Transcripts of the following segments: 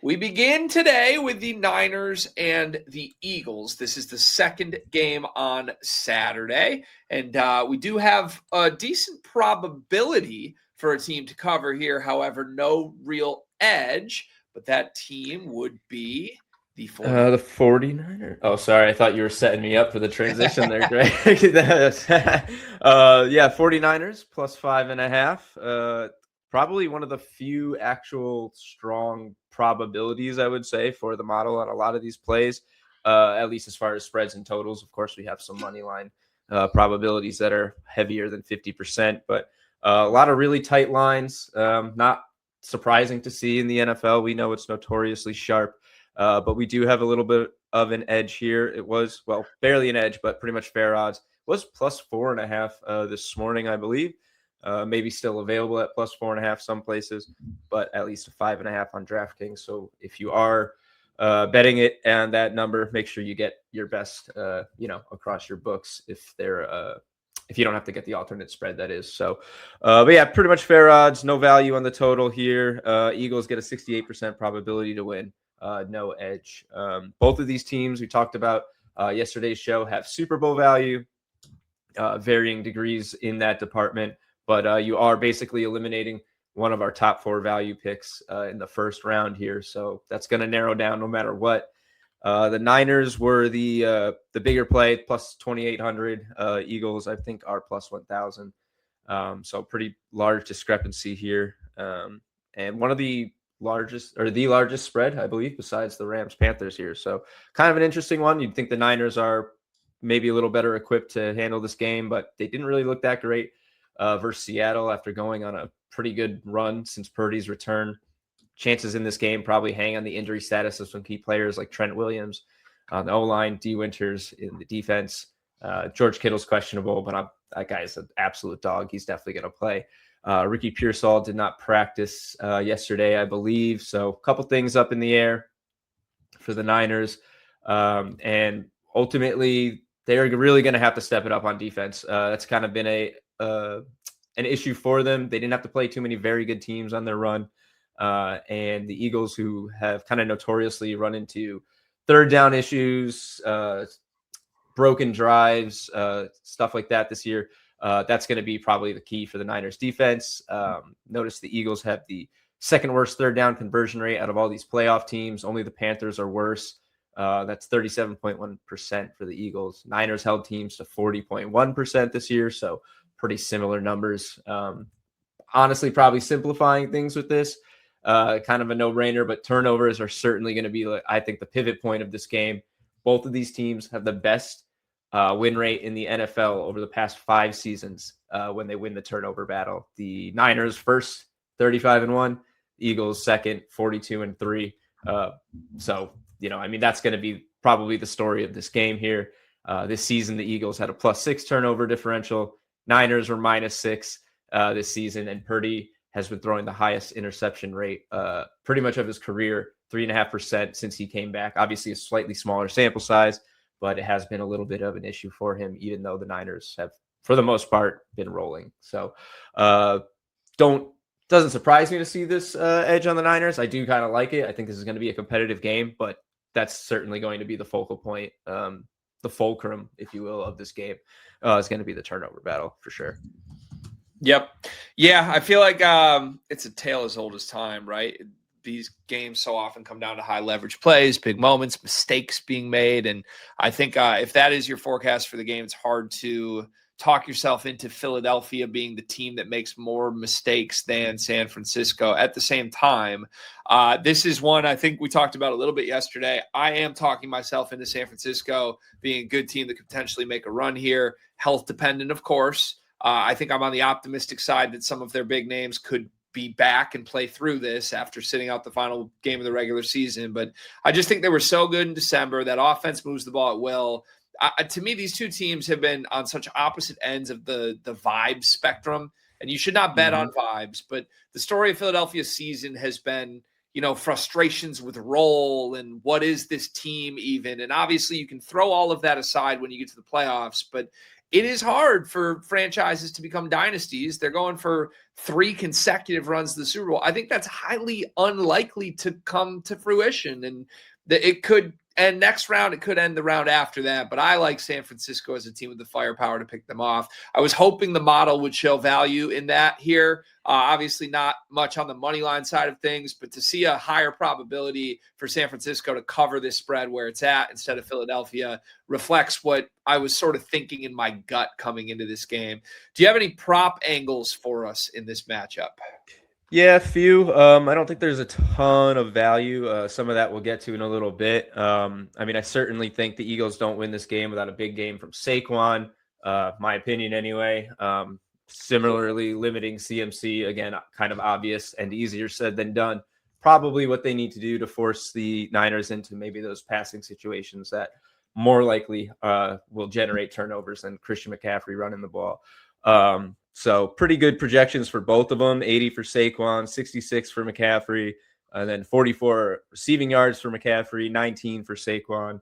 We begin today with the Niners and the Eagles. This is the second game on Saturday, and we do have a decent probability for a team to cover here. However, no real edge, but that team would be the 49ers. The 49ers. Oh, sorry. I thought you were setting me up for the transition there, Greg. 49ers plus 5.5. Probably one of the few actual strong probabilities, I would say, for the model on a lot of these plays, at least as far as spreads and totals. Of course, we have some money line probabilities that are heavier than 50%, but a lot of really tight lines. Not surprising to see in the NFL. We know it's notoriously sharp. But we do have a little bit of an edge here. It was, well, barely an edge, but pretty much fair odds. It was plus 4.5 this morning, I believe. Maybe still available at plus 4.5 some places, but at least a 5.5 on DraftKings. So if you are betting it and that number, make sure you get your best, across your books if you don't have to get the alternate spread, that is. So, but yeah, pretty much fair odds. No value on the total here. Eagles get a 68% probability to win. No edge. Both of these teams we talked about yesterday's show have Super Bowl value, varying degrees in that department, but you are basically eliminating one of our top 4 value picks in the first round here. So that's going to narrow down no matter what. The Niners were the bigger play, plus 2,800. Eagles, I think, are plus 1,000. So pretty large discrepancy here. And one of the largest spread, I believe, besides the Rams-Panthers here. So kind of an interesting one. You'd think the Niners are maybe a little better equipped to handle this game, but they didn't really look that great versus Seattle after going on a pretty good run since Purdy's return. Chances in this game probably hang on the injury status of some key players like Trent Williams on the O-line, D. Winters in the defense. George Kittle's questionable, but that guy's an absolute dog. He's definitely going to play. Ricky Pearsall did not practice yesterday, I believe. So a couple things up in the air for the Niners. And ultimately, they're really going to have to step it up on defense. That's kind of been an issue for them. They didn't have to play too many very good teams on their run. And the Eagles, who have kind of notoriously run into third down issues, broken drives, stuff like that this year. That's going to be probably the key for the Niners defense. Notice the Eagles have the second worst third down conversion rate out of all these playoff teams. Only the Panthers are worse. That's 37.1% for the Eagles. Niners held teams to 40.1% this year. So pretty similar numbers. Honestly, probably simplifying things with this. Kind of a no-brainer, but turnovers are certainly going to be, I think, the pivot point of this game. Both of these teams have the best win rate in the NFL over the past 5 seasons when they win the turnover battle. The Niners first, 35-1. Eagles second, 42-3. So, that's going to be probably the story of this game here. This season, the Eagles had a +6 turnover differential. Niners were -6 this season, and Purdy has been throwing the highest interception rate pretty much of his career, 3.5% since he came back. Obviously, a slightly smaller sample size, but it has been a little bit of an issue for him, even though the Niners have, for the most part, been rolling. So doesn't surprise me to see this edge on the Niners. I do kind of like it. I think this is going to be a competitive game, but that's certainly going to be the focal point, the fulcrum, if you will, of this game. It's going to be the turnover battle for sure. Yep. Yeah, I feel like it's a tale as old as time, right? These games so often come down to high leverage plays, big moments, mistakes being made. And I think if that is your forecast for the game, it's hard to talk yourself into Philadelphia being the team that makes more mistakes than San Francisco. At the same time, this is one I think we talked about a little bit yesterday. I am talking myself into San Francisco being a good team that could potentially make a run here. Health dependent, of course. I think I'm on the optimistic side that some of their big names could be back and play through this after sitting out the final game of the regular season. But I just think they were so good in December. That offense moves the ball at will. To me, these two teams have been on such opposite ends of the vibe spectrum, and you should not bet on vibes. But the story of Philadelphia's season has been, frustrations with role and what is this team even? And obviously you can throw all of that aside when you get to the playoffs, but it is hard for franchises to become dynasties. They're going for 3 consecutive runs to the Super Bowl. I think that's highly unlikely to come to fruition. And it could end next round. It could end the round after that. But I like San Francisco as a team with the firepower to pick them off. I was hoping the model would show value in that here. Obviously not much on the money line side of things, but to see a higher probability for San Francisco to cover this spread where it's at instead of Philadelphia reflects what I was sort of thinking in my gut coming into this game. Do you have any prop angles for us in this matchup? Yeah, a few. I don't think there's a ton of value. Some of that we'll get to in a little bit. I mean, I certainly think the Eagles don't win this game without a big game from Saquon. My opinion anyway. Similarly, limiting CMC, again, kind of obvious and easier said than done. Probably what they need to do to force the Niners into maybe those passing situations that more likely will generate turnovers than Christian McCaffrey running the ball. So pretty good projections for both of them, 80 for Saquon, 66 for McCaffrey, and then 44 receiving yards for McCaffrey, 19 for Saquon.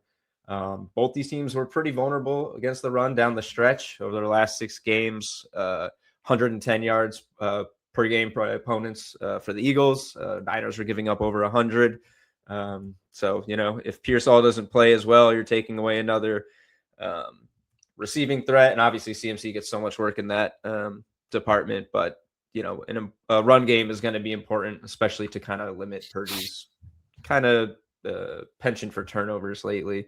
Both these teams were pretty vulnerable against the run down the stretch over their last 6 games, 110 yards per game for opponents for the Eagles. Niners are giving up over 100. So, if Pearsall doesn't play as well, you're taking away another receiving threat, and obviously CMC gets so much work in that department, but in a run game is going to be important, especially to kind of limit Purdy's kind of penchant for turnovers lately.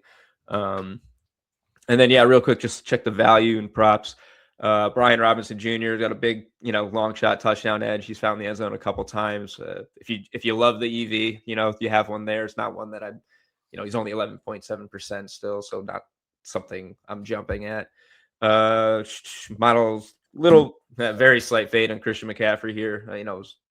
And then real quick, just check the value and props. Brian Robinson Jr. got a big long shot touchdown edge. He's found the end zone a couple times. If you love the EV, if you have one there, it's not one that he's only 11.7% still, so not something I'm jumping at. Models very slight fade on Christian McCaffrey here.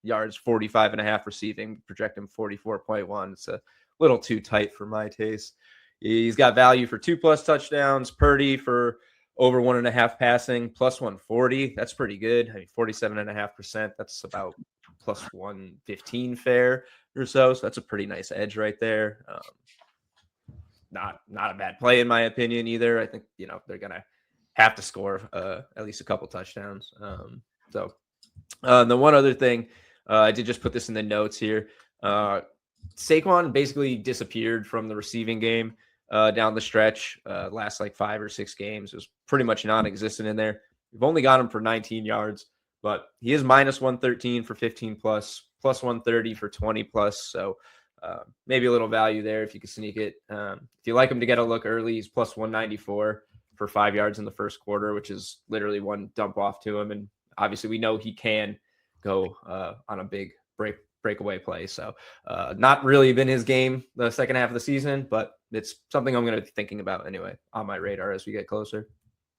Yards 45.5 receiving, project him 44.1. It's a little too tight for my taste. He's got value for 2+ touchdowns. Purdy for over 1.5 passing, plus 140. That's pretty good. 47.5%. That's about plus 115 fair or so. So that's a pretty nice edge right there. Not a bad play in my opinion either. I think they're gonna have to score at least a couple touchdowns. The one other thing, I did just put this in the notes here. Saquon basically disappeared from the receiving game down the stretch. Last 5 or 6 games, it was pretty much non-existent in there. We've only got him for 19 yards, but he is minus 113 for 15+, plus 130 for 20+. So maybe a little value there if you can sneak it. If you like him to get a look early, he's plus 194 for 5 yards in the first quarter, which is literally one dump off to him. And obviously we know he can go on a big breakaway play. So not really been his game the second half of the season, but it's something I'm going to be thinking about anyway on my radar as we get closer.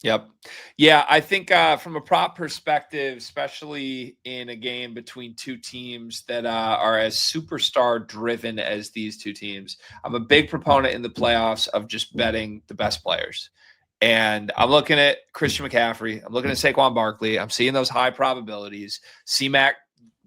Yep. Yeah, I think from a prop perspective, especially in a game between two teams that are as superstar driven as these two teams, I'm a big proponent in the playoffs of just betting the best players. And I'm looking at Christian McCaffrey. I'm looking at Saquon Barkley. I'm seeing those high probabilities. C-Mac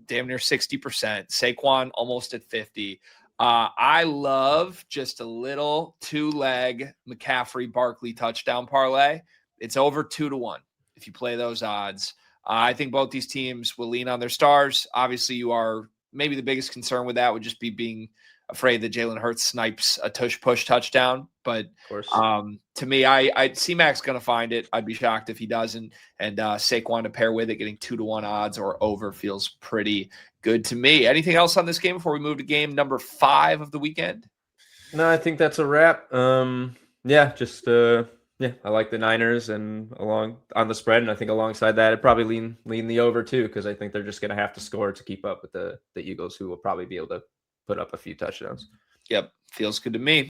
damn near 60%. Saquon almost at 50%. I love just a little 2-leg McCaffrey Barkley touchdown parlay. It's over 2-1 if you play those odds. I think both these teams will lean on their stars. Obviously, you are maybe the biggest concern with that would just be being afraid that Jalen Hurts snipes a tush-push touchdown. But to me, I C-Mac's going to find it. I'd be shocked if he doesn't. And Saquon to pair with it, getting 2-1 odds or over feels pretty good to me. Anything else on this game before we move to game number 5 of the weekend? No, I think that's a wrap. I like the Niners and along on the spread, and I think alongside that, I'd probably lean the over too, because I think they're just going to have to score to keep up with the Eagles, who will probably be able to put up a few touchdowns. Yep, feels good to me.